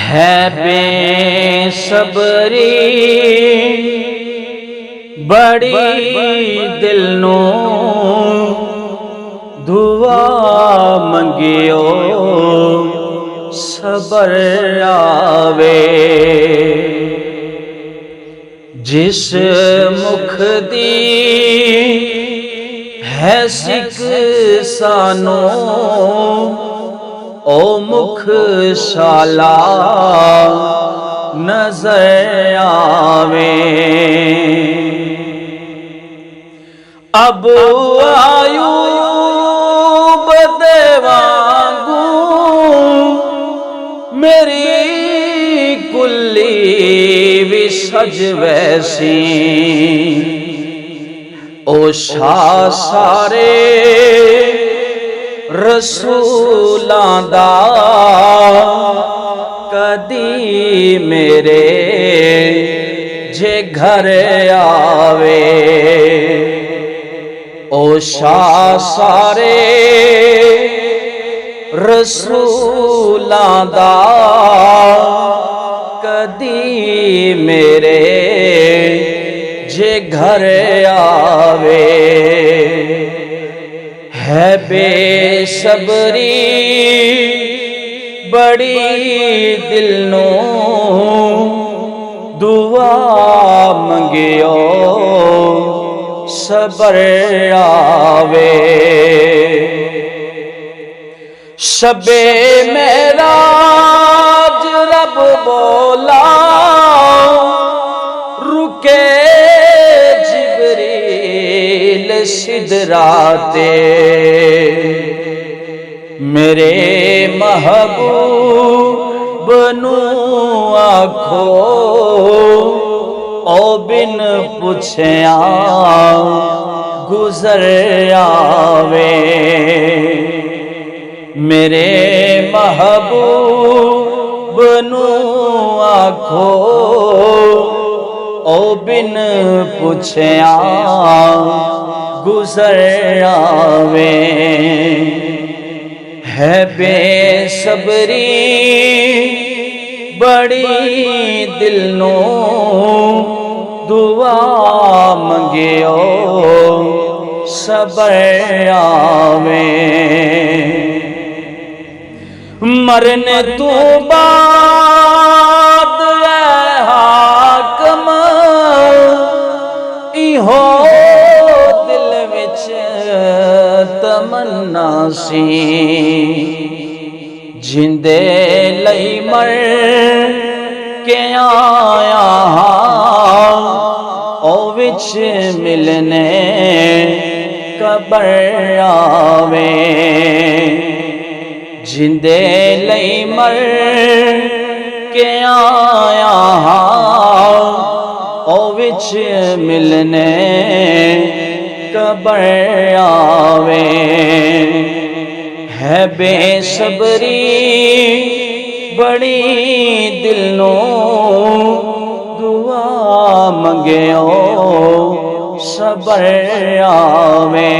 है बेसबरी बड़ी दिल नू दुआ मंगियो सबर आवे। जिस मुख दी है सिक सानो ओ मुख शाला नजर आवे। अब आयूब दे वांगू मेरी कुल्ली भी सज वैसी ओ शाह सारे रसूलां दा कदी मेरे जे घर आवे। ओ शाह सारे रसूलां दा कदी मेरे जे घर आवे। है बेसबरी बड़ी दिल नू दुआ मंगियो सबर आवे। शबे मेराज रब बोला रुके जिब्रील सिदराते मेरे महबूब नू आखो ओ बिन पुछया गुजर आवे। मेरे महबूब नू आखो ओ बिन पुछया गुजर आवे। है बेसबरी बड़ी दिल नू दुआ मंगियो सबर आवे। मरने तू बाद हाकम इहो दिल विच तमन्ना सी जिंदे लई मर के आया ओ विच मिलने कबर आवे। जिंदे लई मर के आया ओ विच मिलने कबर आवे। है बेसबरी बड़ी दिल नू दुआ मंगियो सबर आवे।